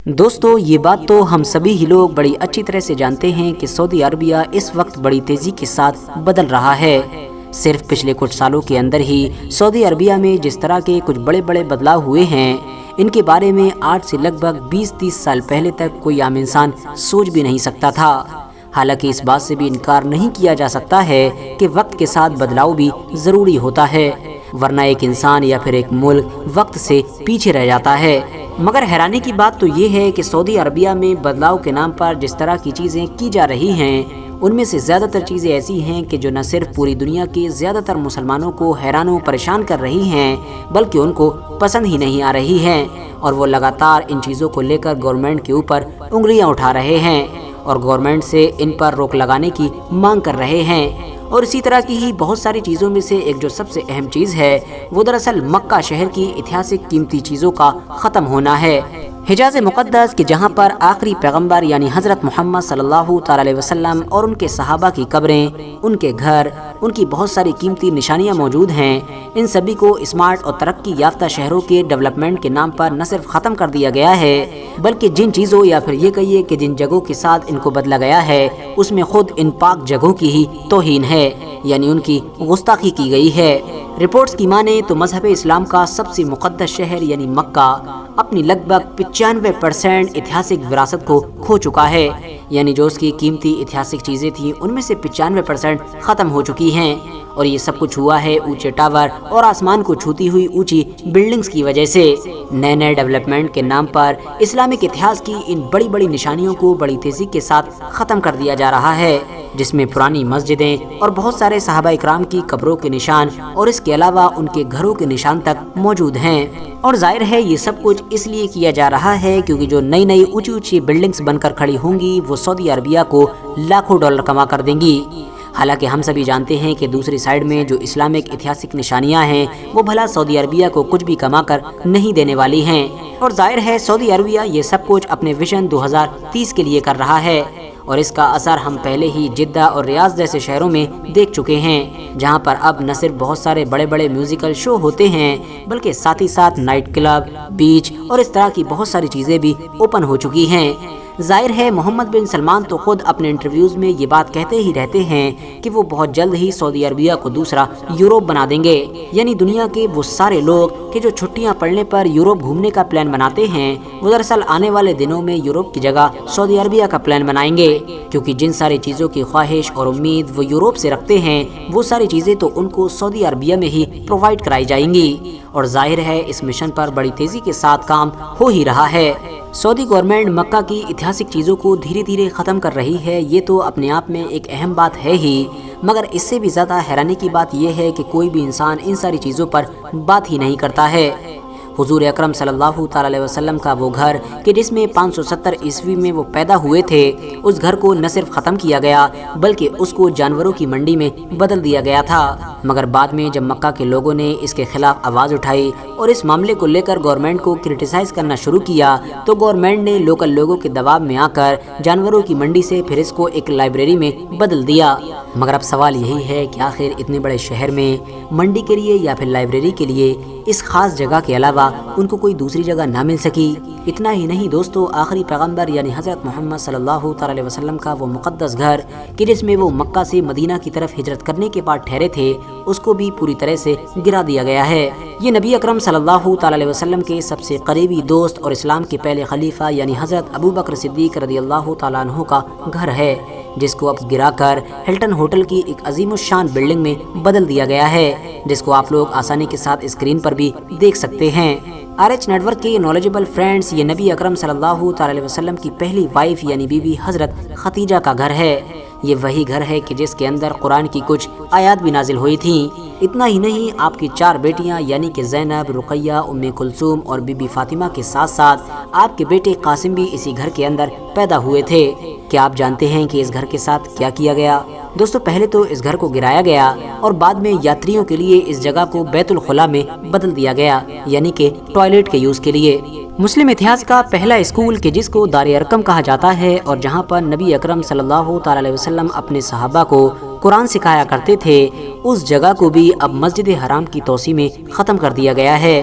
دوستو یہ بات تو ہم سبھی ہی لوگ بڑی اچھی طرح سے جانتے ہیں کہ سعودی عربیہ اس وقت بڑی تیزی کے ساتھ بدل رہا ہے۔ صرف پچھلے کچھ سالوں کے اندر ہی سعودی عربیہ میں جس طرح کے کچھ بڑے بڑے بدلاؤ ہوئے ہیں، ان کے بارے میں آج سے لگ بھگ 20-30 سال پہلے تک کوئی عام انسان سوچ بھی نہیں سکتا تھا۔ حالانکہ اس بات سے بھی انکار نہیں کیا جا سکتا ہے کہ وقت کے ساتھ بدلاؤ بھی ضروری ہوتا ہے، ورنہ ایک انسان یا پھر ایک ملک وقت سے پیچھے رہ جاتا ہے۔ مگر حیرانی کی بات تو یہ ہے کہ سعودی عربیہ میں بدلاؤ کے نام پر جس طرح کی چیزیں کی جا رہی ہیں، ان میں سے زیادہ تر چیزیں ایسی ہیں کہ جو نہ صرف پوری دنیا کے زیادہ تر مسلمانوں کو حیران و پریشان کر رہی ہیں، بلکہ ان کو پسند ہی نہیں آ رہی ہیں، اور وہ لگاتار ان چیزوں کو لے کر گورنمنٹ کے اوپر انگلیاں اٹھا رہے ہیں اور گورنمنٹ سے ان پر روک لگانے کی مانگ کر رہے ہیں۔ اور اسی طرح کی ہی بہت ساری چیزوں میں سے ایک جو سب سے اہم چیز ہے، وہ دراصل مکہ شہر کی ایتہاسک قیمتی چیزوں کا ختم ہونا ہے۔ حجاز مقدس کہ جہاں پر آخری پیغمبر یعنی حضرت محمد صلی اللہ تعالی علیہ وسلم اور ان کے صحابہ کی قبریں، ان کے گھر، ان کی بہت ساری قیمتی نشانیاں موجود ہیں، ان سبھی کو اسمارٹ اور ترقی یافتہ شہروں کے ڈیولپمنٹ کے نام پر نہ صرف ختم کر دیا گیا ہے، بلکہ جن چیزوں یا پھر یہ کہیے کہ جن جگہوں کے ساتھ ان کو بدلا گیا ہے، اس میں خود ان پاک جگہوں کی ہی توہین ہے، یعنی ان کی گستاخی کی گئی ہے۔ رپورٹس کی مانیں تو مذہب اسلام کا سب سے مقدس شہر یعنی مکہ اپنی لگ بھگ 95% ایتہاسک وراثت کو کھو چکا ہے، یعنی جو اس کی قیمتی ایتہاسک چیزیں تھیں ان میں سے 95% ختم ہو چکی ہیں، اور یہ سب کچھ ہوا ہے اونچے ٹاور اور آسمان کو چھوتی ہوئی اونچی بلڈنگز کی وجہ سے۔ نئے ڈیولپمنٹ کے نام پر اسلامک اتہاس کی ان بڑی بڑی نشانیوں کو بڑی تیزی کے ساتھ ختم کر دیا جا رہا ہے، جس میں پرانی مسجدیں اور بہت سارے صحابہ اکرام کی قبروں کے نشان اور اس کے علاوہ ان کے گھروں کے نشان تک موجود ہیں۔ اور ظاہر ہے یہ سب کچھ اس لیے کیا جا رہا ہے کیونکہ جو نئی نئی اونچی اونچی بلڈنگز بن کر کھڑی ہوں گی وہ سعودی عربیہ کو لاکھوں ڈالر کما کر دیں گی۔ حالانکہ ہم سبھی جانتے ہیں کہ دوسری سائیڈ میں جو اسلامک ایتہاسک نشانیاں ہیں وہ بھلا سعودی عربیہ کو کچھ بھی کما کر نہیں دینے والی ہیں، اور ظاہر ہے سعودی عربیہ یہ سب کچھ اپنے ویژن 2030 کے لیے کر رہا ہے، اور اس کا اثر ہم پہلے ہی جدہ اور ریاض جیسے شہروں میں دیکھ چکے ہیں، جہاں پر اب نہ صرف بہت سارے بڑے بڑے میوزیکل شو ہوتے ہیں بلکہ ساتھ ہی ساتھ نائٹ کلب، بیچ اور اس طرح کی بہت ساری چیزیں بھی اوپن ہو چکی ہیں۔ ظاہر ہے محمد بن سلمان تو خود اپنے انٹرویوز میں یہ بات کہتے ہی رہتے ہیں کہ وہ بہت جلد ہی سعودی عربیہ کو دوسرا یوروپ بنا دیں گے، یعنی دنیا کے وہ سارے لوگ کہ جو چھٹیاں پڑنے پر یوروپ گھومنے کا پلان بناتے ہیں وہ دراصل آنے والے دنوں میں یوروپ کی جگہ سعودی عربیہ کا پلان بنائیں گے، کیونکہ جن ساری چیزوں کی خواہش اور امید وہ یوروپ سے رکھتے ہیں وہ ساری چیزیں تو ان کو سعودی عربیہ میں ہی پرووائڈ کرائی جائیں گی، اور ظاہر ہے اس مشن پر بڑی تیزی کے ساتھ کام ہو ہی رہا ہے۔ سعودی گورنمنٹ مکہ کی ایتہاسک چیزوں کو دھیرے دھیرے ختم کر رہی ہے، یہ تو اپنے آپ میں ایک اہم بات ہے ہی، مگر اس سے بھی زیادہ حیرانی کی بات یہ ہے کہ کوئی بھی انسان ان ساری چیزوں پر بات ہی نہیں کرتا ہے۔ حضور اکرم صلی اللہ تعالی علیہ وسلم کا وہ گھر کہ جس میں 570 عیسوی میں وہ پیدا ہوئے تھے، اس گھر کو نہ صرف ختم کیا گیا بلکہ اس کو جانوروں کی منڈی میں بدل دیا گیا تھا۔ مگر بعد میں جب مکہ کے لوگوں نے اس کے خلاف آواز اٹھائی اور اس معاملے کو لے کر گورنمنٹ کو کرٹیسائز کرنا شروع کیا تو گورنمنٹ نے لوکل لوگوں کے دباؤ میں آ کر جانوروں کی منڈی سے پھر اس کو ایک لائبریری میں بدل دیا۔ مگر اب سوال یہی ہے کہ آخر اتنے بڑے شہر میں منڈی کے لیے یا پھر لائبریری کے لیے اس خاص جگہ کے علاوہ ان کو کوئی دوسری جگہ نہ مل سکی؟ اتنا ہی نہیں دوستو، آخری پیغمبر یعنی حضرت محمد صلی اللہ تعالی علیہ وسلم کا وہ مقدس گھر کہ جس میں وہ مکہ سے مدینہ کی طرف ہجرت کرنے کے بعد ٹھہرے تھے، اس کو بھی پوری طرح سے گرا دیا گیا ہے۔ یہ نبی اکرم صلی اللہ تعالی علیہ وسلم کے سب سے قریبی دوست اور اسلام کے پہلے خلیفہ یعنی حضرت ابو بکر صدیق رضی اللہ تعالیٰ عنہ کا گھر ہے، جس کو اب گرا کر ہلٹن ہوٹل کی ایک عظیم الشان بلڈنگ میں بدل دیا گیا ہے، جس کو آپ لوگ آسانی کے ساتھ اسکرین پر بھی دیکھ سکتے ہیں۔ RH نیٹ ورک کے نالجبل فرینڈز، یہ نبی اکرم صلی اللہ تعالی علیہ وسلم کی پہلی وائف یعنی بی بی حضرت خدیجہ کا گھر ہے۔ یہ وہی گھر ہے کہ جس کے اندر قرآن کی کچھ آیات بھی نازل ہوئی تھیں۔ اتنا ہی نہیں، آپ کی 4 بیٹیاں یعنی کہ زینب، رقیہ، ام کلثوم اور بی بی فاطمہ کے ساتھ ساتھ آپ کے بیٹے قاسم بھی اسی گھر کے اندر پیدا ہوئے تھے۔ کیا آپ جانتے ہیں کہ اس گھر کے ساتھ کیا کیا گیا؟ دوستو پہلے تو اس گھر کو گرایا گیا اور بعد میں یاتریوں کے لیے اس جگہ کو بیت الخلا میں بدل دیا گیا، یعنی کہ ٹوائلٹ کے یوز کے لیے۔ مسلم اتہاس کا پہلا اسکول کہ جس کو دار ارقم کہا جاتا ہے اور جہاں پر نبی اکرم صلی اللہ تعالی علیہ وسلم اپنے صحابہ کو قرآن سکھایا کرتے تھے، اس جگہ کو بھی اب مسجد حرام کی توسیع میں ختم کر دیا گیا ہے۔